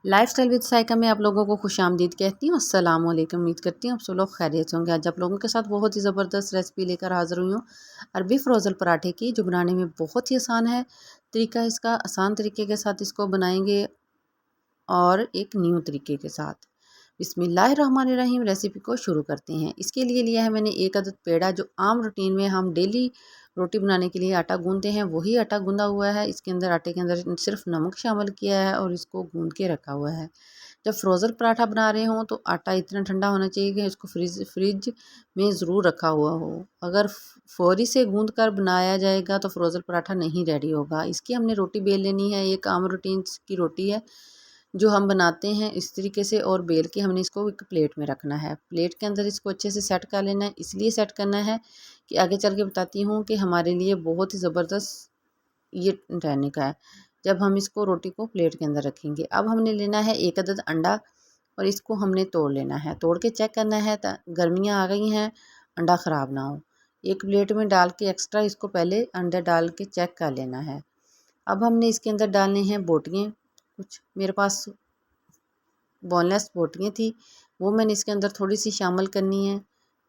Lifestyle with Saika में आप लोगों को खुशामदीद कहती हूँ। अस्सलाम वालेकुम। उम्मीद करती हूँ आप सब लोग खैरियत से होंगे। आज आप लोगों के साथ बहुत ही ज़बरदस्त रेसिपी लेकर हाज़िर हुई हूँ, अरबी फ़्रोज़न पराठे की, जो बनाने में बहुत ही आसान है। तरीका इसका आसान तरीके के साथ इसको बनाएंगे और एक न्यू तरीके के साथ। बिस्मिल्लाहिर्रहमानिर्रहीम। रेसिपी को शुरू करते हैं। इसके लिए लिया है मैंने एक अदद पेड़ा, जो आम रूटीन में हम डेली रोटी बनाने के लिए आटा गूंदते हैं, वही आटा गूंदा हुआ है। इसके अंदर आटे के अंदर सिर्फ नमक शामिल किया है और इसको गूंद के रखा हुआ है। जब फ्रोज़न पराठा बना रहे हों तो आटा इतना ठंडा होना चाहिए कि उसको फ्रिज में ज़रूर रखा हुआ हो। अगर फौरी से गूंद कर बनाया जाएगा तो फ्रोज़न पराठा नहीं रेडी होगा। इसकी हमने रोटी बेल लेनी है। एक आम रूटीन की रोटी है जो हम बनाते हैं इस तरीके से, और बेल के हमने इसको एक प्लेट में रखना है। प्लेट के अंदर इसको अच्छे से सेट कर लेना है। इसलिए सेट करना है कि आगे चल के बताती हूँ कि हमारे लिए बहुत ही ज़बरदस्त ये रहने का है जब हम इसको रोटी को प्लेट के अंदर रखेंगे। अब हमने लेना है एक अदद अंडा और इसको हमने तोड़ लेना है। तोड़ के चेक करना है, गर्मियाँ आ गई हैं, अंडा ख़राब ना हो। एक प्लेट में डाल के एक्स्ट्रा इसको पहले अंडा डाल के चेक कर लेना है। अब हमने इसके अंदर डालने हैं बोटियाँ। कुछ मेरे पास बोनलेस बोटियाँ थी, वो मैंने इसके अंदर थोड़ी सी शामिल करनी है,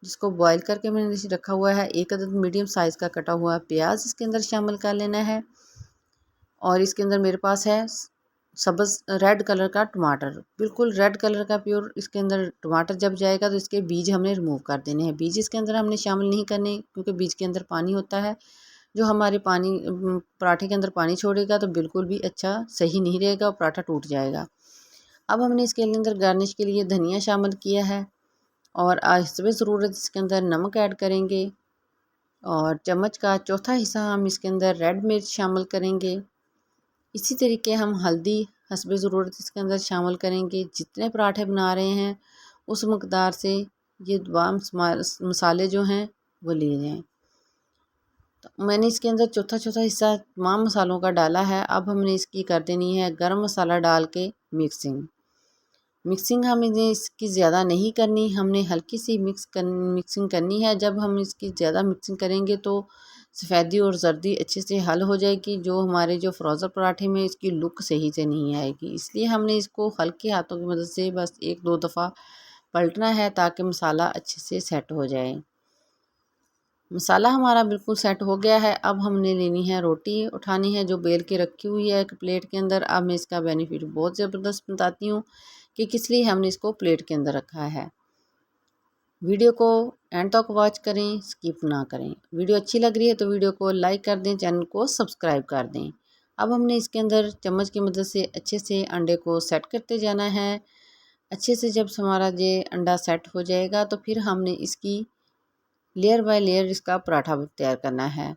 जिसको बॉईल करके मैंने इसे रखा हुआ है। एक अदद मीडियम साइज़ का कटा हुआ प्याज इसके अंदर शामिल कर लेना है। और इसके अंदर मेरे पास है सब्ज़ रेड कलर का टमाटर, बिल्कुल रेड कलर का प्योर। इसके अंदर टमाटर जब जाएगा तो इसके बीज हमने रिमूव कर देने हैं। बीज इसके अंदर हमने शामिल नहीं करने, क्योंकि बीज के अंदर पानी होता है, जो हमारे पराठे के अंदर पानी छोड़ेगा तो बिल्कुल भी अच्छा सही नहीं रहेगा और पराठा टूट जाएगा। अब हमने इसके अंदर गार्निश के लिए धनिया शामिल किया है और हस्बे ज़रूरत इसके अंदर नमक ऐड करेंगे, और चम्मच का चौथा हिस्सा हम इसके अंदर रेड मिर्च शामिल करेंगे। इसी तरीके हम हल्दी हस्बे ज़रूरत इसके अंदर शामिल करेंगे। जितने पराठे बना रहे हैं उस मकदार से ये तमाम मसाले जो हैं वो लिए जाएँ। तो मैंने इसके अंदर चौथा चौथा हिस्सा तमाम मसालों का डाला है। अब हमने इसकी कर देनी है गरम मसाला डाल के मिक्सिंग हमें इसकी ज़्यादा नहीं करनी, हमने हल्की सी मिक्सिंग करनी है। जब हम इसकी ज़्यादा मिक्सिंग करेंगे तो सफ़ेदी और जर्दी अच्छे से हल हो जाएगी, जो हमारे जो फ्रोज़न पराठे में इसकी लुक सही से नहीं आएगी। इसलिए हमने इसको हल्के हाथों की मदद से बस एक दो दफ़ा पलटना है, ताकि मसाला अच्छे से सेट हो जाए। मसाला हमारा बिल्कुल सेट हो गया है। अब हमने लेनी है रोटी, उठानी है जो बेल के रखी हुई है एक प्लेट के अंदर। अब मैं इसका बेनिफिट बहुत ज़बरदस्त बताती हूँ कि किस लिए हमने इसको प्लेट के अंदर रखा है। वीडियो को एंड तक वॉच करें, स्किप ना करें। वीडियो अच्छी लग रही है तो वीडियो को लाइक कर दें, चैनल को सब्सक्राइब कर दें। अब हमने इसके अंदर चम्मच की मदद से अच्छे से अंडे को सेट करते जाना है। अच्छे से जब हमारा ये अंडा सेट हो जाएगा तो फिर हमने इसकी लेयर बाय लेयर इसका पराठा तैयार करना है।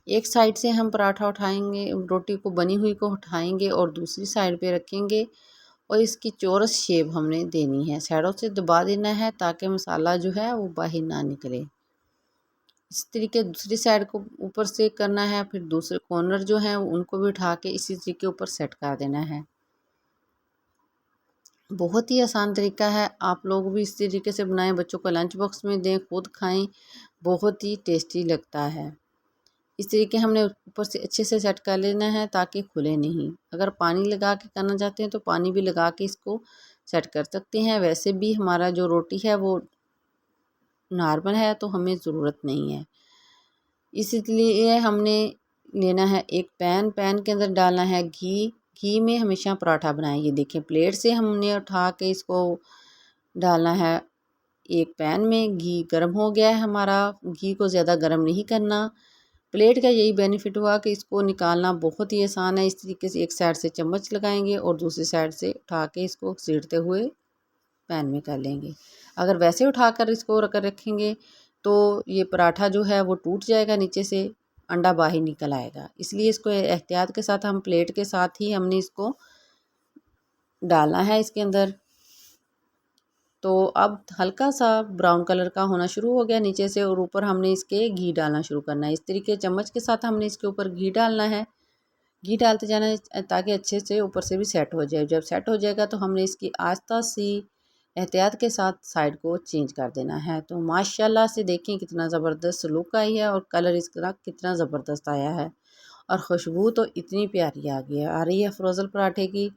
एक साइड से हम पराठा उठाएंगे, रोटी को बनी हुई को उठाएंगे और दूसरी साइड पे रखेंगे, और इसकी चौरस शेप हमने देनी है। साइडों से दबा देना है ताकि मसाला जो है वो बाहर ना निकले। इस तरीके दूसरी साइड को ऊपर से करना है, फिर दूसरे कॉर्नर जो हैं उनको भी उठा के इसी तरीके ऊपर सेट कर देना है। बहुत ही आसान तरीका है, आप लोग भी इस तरीके से बनाएं, बच्चों को लंच बॉक्स में दें, खुद खाएं, बहुत ही टेस्टी लगता है। इस तरीके हमने ऊपर से अच्छे से सेट कर लेना है ताकि खुले नहीं। अगर पानी लगा के करना चाहते हैं तो पानी भी लगा के इसको सेट कर सकते हैं। वैसे भी हमारा जो रोटी है वो नॉर्मल है तो हमें ज़रूरत नहीं है। इसलिए हमने लेना है एक पैन के अंदर डालना है घी में हमेशा पराठा बनाएं। ये देखें, प्लेट से हमने उठा के इसको डालना है एक पैन में। घी गर्म हो गया है हमारा। घी को ज़्यादा गर्म नहीं करना। प्लेट का यही बेनिफिट हुआ कि इसको निकालना बहुत ही आसान है। इस तरीके से एक साइड से चम्मच लगाएंगे और दूसरी साइड से उठा के इसको घसीटते हुए पैन में कर लेंगे। अगर वैसे उठाकर इसको रखेंगे तो ये पराठा जो है वो टूट जाएगा, नीचे से अंडा बाहर निकल आएगा। इसलिए इसको एहतियात के साथ हम प्लेट के साथ ही हमने इसको डालना है इसके अंदर। तो अब हल्का सा ब्राउन कलर का होना शुरू हो गया नीचे से, और ऊपर हमने इसके घी डालना शुरू करना है। इस तरीके चम्मच के साथ हमने इसके ऊपर घी डालना है। घी डालते जाना है ताकि अच्छे से ऊपर से भी सेट हो जाए। जब सेट हो जाएगा तो हमने इसकी आस्ता सी एहतियात के साथ साइड को चेंज कर देना है। तो माशाल्लाह से देखें कितना ज़बरदस्त लुक आई है और कलर इसका कितना ज़बरदस्त आया है, और खुशबू तो इतनी प्यारी आ रही है फ्रोज़न पराठे की।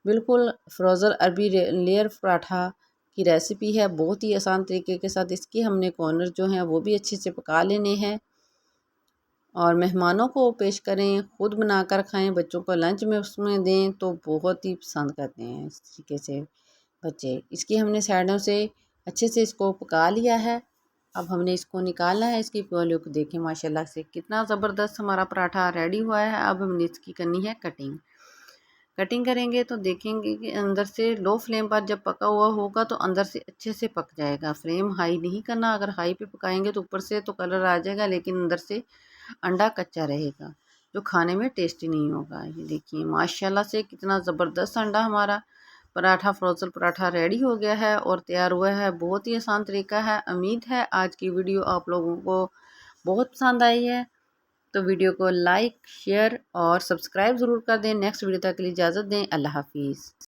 बिल्कुल फ्रोज़न अरबी लेयर पराठा की रेसिपी है, बहुत ही आसान तरीके के साथ। इसके हमने कॉर्नर जो हैं वो भी अच्छे से पका लेने हैं और मेहमानों को पेश करें, ख़ुद बनाकर खाएं, बच्चों को लंच में उसमें दें तो बहुत ही पसंद करते हैं इस तरीके से बच्चे। इसकी हमने साइडों से अच्छे से इसको पका लिया है। अब हमने इसको निकालना है। इसकी प्योली को देखें माशाल्लाह से कितना ज़बरदस्त हमारा पराठा रेडी हुआ है। अब हमने इसकी करनी है कटिंग। कटिंग करेंगे तो देखेंगे कि अंदर से लो फ्लेम पर जब पका हुआ होगा तो अंदर से अच्छे से पक जाएगा। फ्लेम हाई नहीं करना, अगर हाई पे पकाएंगे तो ऊपर से तो कलर आ जाएगा लेकिन अंदर से अंडा कच्चा रहेगा जो खाने में टेस्टी नहीं होगा। ये देखिए माशाल्लाह से कितना ज़बरदस्त अंडा हमारा पराठा फ्रोज़न पराठा रेडी हो गया है और तैयार हुआ है। बहुत ही आसान तरीका है। उम्मीद है आज की वीडियो आप लोगों को बहुत पसंद आई है। तो वीडियो को लाइक शेयर और सब्सक्राइब ज़रूर कर दें। नेक्स्ट वीडियो तक के लिए इजाज़त दें। अल्लाह हाफिज़।